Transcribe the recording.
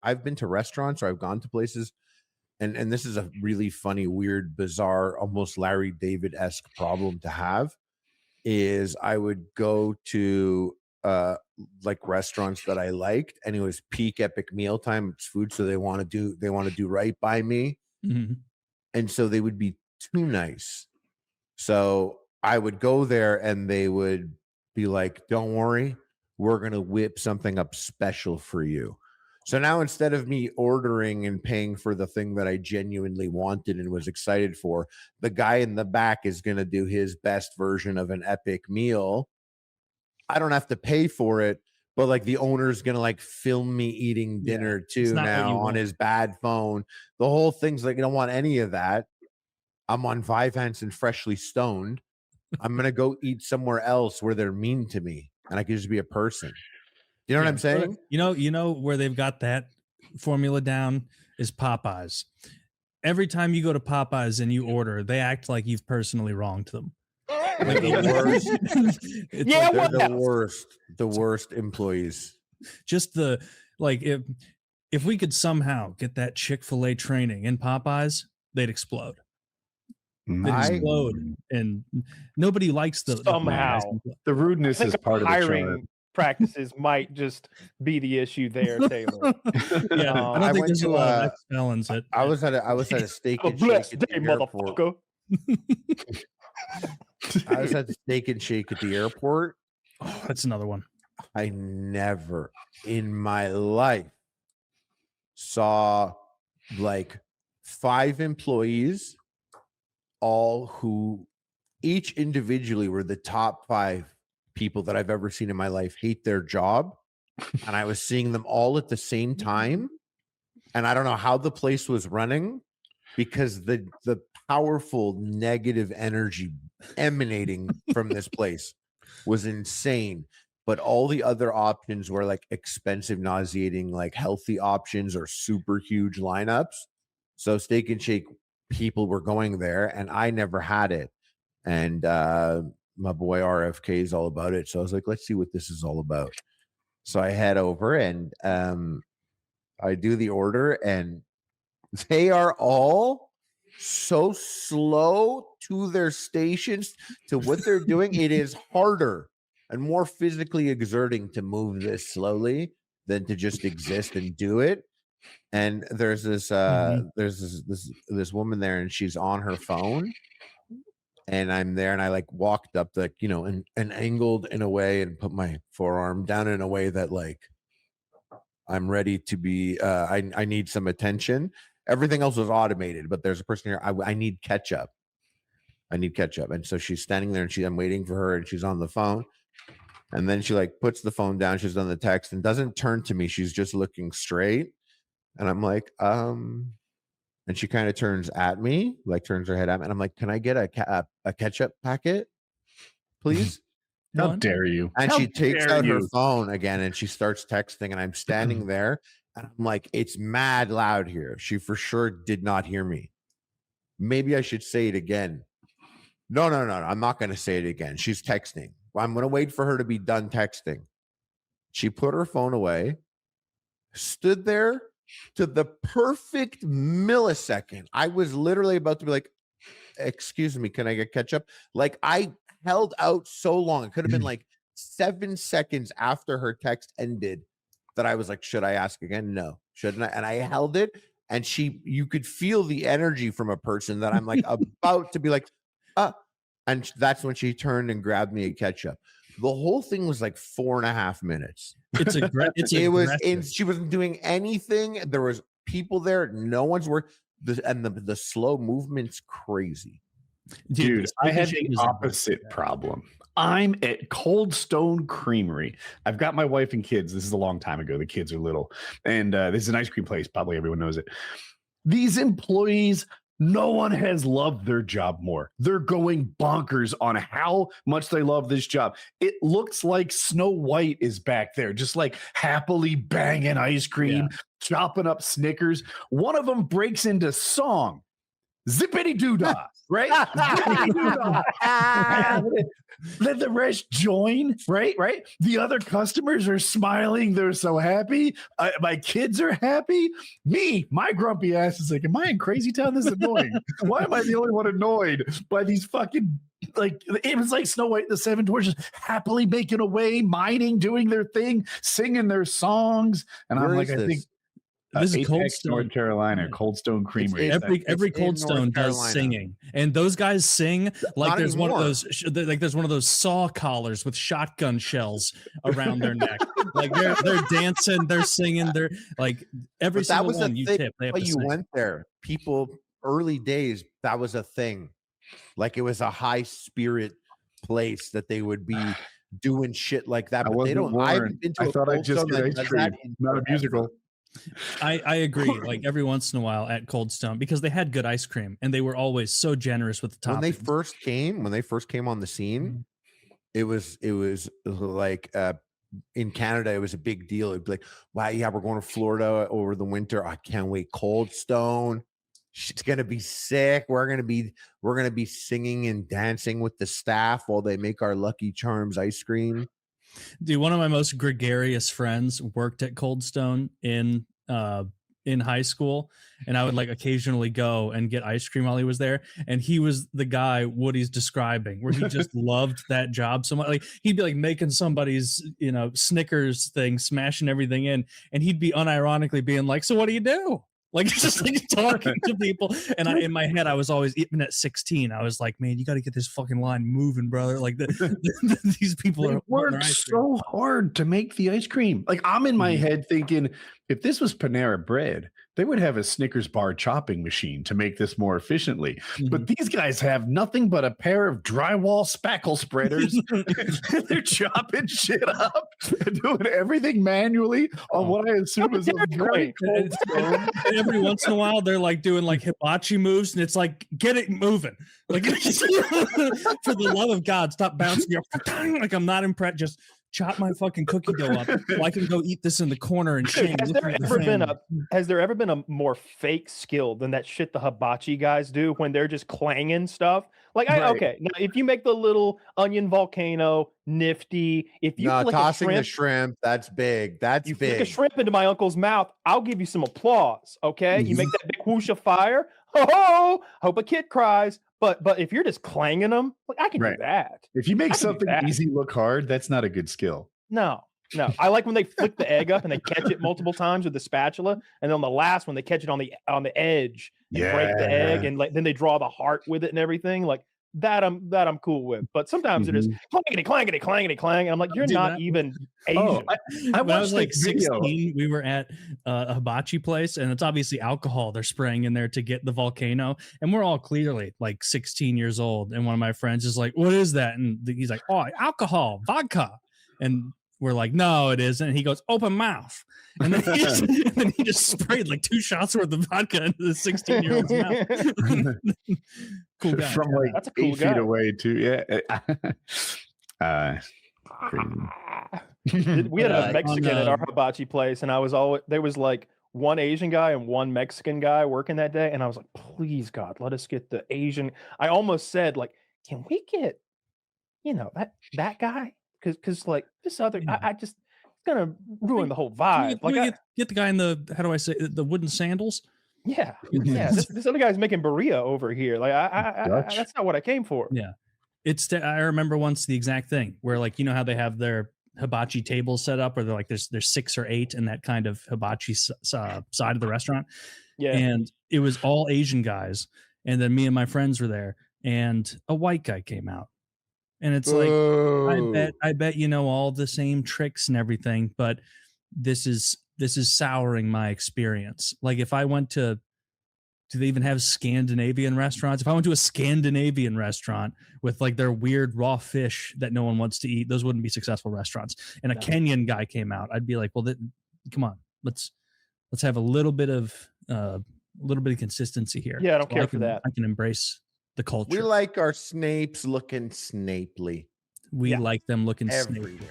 I've been to restaurants or I've gone to places, and this is a really funny, weird, bizarre, almost Larry David-esque problem to have, is I would go to like restaurants that I liked, and it was peak epic mealtime. It's food, so they want to do right by me. Mm-hmm. And so they would be too nice. So I would go there and they would be like, don't worry, we're going to whip something up special for you. So now instead of me ordering and paying for the thing that I genuinely wanted and was excited for, the guy in the back is going to do his best version of an epic meal. I don't have to pay for it, but like the owner's going to like film me eating dinner too now on his bad phone. The whole thing's like, you don't want any of that. I'm on Vyvanse and freshly stoned. I'm going to go eat somewhere else where they're mean to me and I can just be a person. You know what I'm saying? You know where they've got that formula down is Popeyes. Every time you go to Popeyes and you order, they act like you've personally wronged them. Like the worst. They're the worst employees. Just if we could somehow get that Chick-fil-A training in Popeyes, they'd explode. And nobody likes somehow. The rudeness is part of the charm. Practices might just be the issue there, Taylor. I think there's a lot of balance. I was at a steak and shake at the airport. I was at the steak and shake at the airport. Oh, that's another one. I never in my life saw like 5 employees, all who each individually were the top 5 people that I've ever seen in my life hate their job. And I was seeing them all at the same time. And I don't know how the place was running because the powerful negative energy emanating from this place was insane. But all the other options were like expensive, nauseating, like healthy options or super huge lineups. So Steak and Shake people were going there and I never had it. And my boy RFK is all about it. So I was like, let's see what this is all about. So I head over and I do the order and they are all so slow to their stations, to what they're doing. It is harder and more physically exerting to move this slowly than to just exist and do it. And there's this this woman there and she's on her phone. And I'm there and I like walked up like, and angled in a way and put my forearm down in a way that like I'm ready to be, I need some attention. Everything else was automated, but there's a person here. I need ketchup. I need ketchup. And so she's standing there and I'm waiting for her and she's on the phone. And then she like puts the phone down. She's on the text and doesn't turn to me. She's just looking straight. And I'm like, and she kind of turns at me, like turns her head at me. And I'm like, can I get a ketchup packet, please? How dare you? And she takes out her phone again and she starts texting. And I'm standing there and I'm like, it's mad loud here. She for sure did not hear me. Maybe I should say it again. No. I'm not going to say it again. She's texting. I'm going to wait for her to be done texting. She put her phone away, stood there to the perfect millisecond. I was literally about to be like, excuse me, can I get ketchup? Like I held out so long. It could have been like 7 seconds after her text ended that I was like, should I ask again? No, shouldn't I? And I held it and you could feel the energy from a person that I'm like about to be like, and that's when she turned and grabbed me a ketchup. The whole thing was like 4.5 minutes. She wasn't doing anything. There was people there. No one's working. The slow movement's crazy. Dude, I had the opposite problem. I'm at Cold Stone Creamery. I've got my wife and kids. This is a long time ago. The kids are little. And this is an ice cream place. Probably everyone knows it. These employees, no one has loved their job more. They're going bonkers on how much they love this job. It looks like Snow White is back there, just like happily banging ice cream, chopping up Snickers. One of them breaks into song. zippity doodah, right? Zippity doodah. Let the rest join, right? The other customers are smiling. They're so happy. My kids are happy. Me, my grumpy ass is like, am I in Crazy Town? This is annoying. Why am I the only one annoyed by these fucking, like, it was like Snow White and the Seven Dwarfs happily making away, mining, doing their thing, singing their songs. And I'm like, I think this is Apex, Cold Stone, North Carolina, Cold Stone Creamery. Every Cold Stone does singing, and those guys sing like there's one of those saw collars with shotgun shells around their neck. Like they're dancing, they're singing, they're like every single one you tip. They have to sing. Went there, people. Early days, that was a thing. Like it was a high spirit place that they would be doing shit like that. But they don't. I haven't been to. I thought I just did ice cream, not a musical. I agree. Like every once in a while at Cold Stone, because they had good ice cream and they were always so generous with the toppings. When they first came on the scene, it was like in Canada, it was a big deal. It'd be like, wow, yeah, we're going to Florida over the winter. I can't wait. Cold Stone. It's gonna be sick. We're gonna be singing and dancing with the staff while they make our Lucky Charms ice cream. Dude, one of my most gregarious friends worked at Cold Stone in high school, and I would like occasionally go and get ice cream while he was there. And he was the guy Woody's describing, where he just loved that job so much. Like he'd be like making somebody's Snickers thing, smashing everything in, and he'd be unironically being like, "So what do you do?" Like just like talking to people. And in my head, I was always, even at 16, I was like, man, you got to get this fucking line moving, brother. Like these people are worked so hard to make the ice cream. Like I'm in my head thinking, if this was Panera Bread, they would have a Snickers bar chopping machine to make this more efficiently. But these guys have nothing but a pair of drywall spackle spreaders. They're chopping shit up and doing everything manually on what I assume is a very Cold Stone. And every once in a while, they're like doing like hibachi moves, and it's like, get it moving. Like, for the love of God, stop bouncing your like I'm not impressed. Just chop my fucking cookie dough up so I can go eat this in the corner and shame. Has there ever been a more fake skill than that shit the hibachi guys do when they're just clanging stuff? Like, okay, now if you make the little onion volcano nifty, if you flick tossing the shrimp, that's big. That's you big. Flick a shrimp into my uncle's mouth, I'll give you some applause. Okay, you make that big whoosh of fire. Oh, hope a kid cries. But if you're just clanging them, like I can do that. If you make something easy look hard, that's not a good skill. No. I like when they flick the egg up and they catch it multiple times with the spatula, and then the last one they catch it on the edge and break the egg, and like then they draw the heart with it and everything. Like that I'm cool with. But sometimes it is clangity clang, and I'm like, you're not even Asian. When I was like 16, we were at a hibachi place, and it's obviously alcohol they're spraying in there to get the volcano, and we're all clearly like 16 years old, and one of my friends is like, what is that? And he's like, oh, alcohol, vodka. And we're like, no, it isn't. And he goes, open mouth. And then he just sprayed like 2 shots worth of vodka into the 16-year-old's mouth. Cool guy. From like that's a cool 8 feet away too. Yeah. We had a Mexican at our hibachi place, and there was like one Asian guy and one Mexican guy working that day, and I was like, please God, let us get the Asian. I almost said like, can we get that guy? Because like this other, I just, it's gonna ruin the whole vibe. Get the guy in the wooden sandals. Yeah. This other guy's making burrito over here. Like that's not what I came for. Yeah, I remember once the exact thing where like how they have their hibachi tables set up, where they're like there's 6 or 8 in that kind of hibachi side of the restaurant. Yeah, and it was all Asian guys, and then me and my friends were there, and a white guy came out. And it's like, I bet all the same tricks and everything, but this is souring my experience. Like if I went do they even have Scandinavian restaurants? If I went to a Scandinavian restaurant with like their weird raw fish that no one wants to eat, those wouldn't be successful restaurants. And a Kenyan guy came out, I'd be like, well, come on, let's have a little bit of consistency here. Yeah, I don't care for that. I can embrace the culture. We like our Snapes looking snapely. We like them looking everywhere. snapely.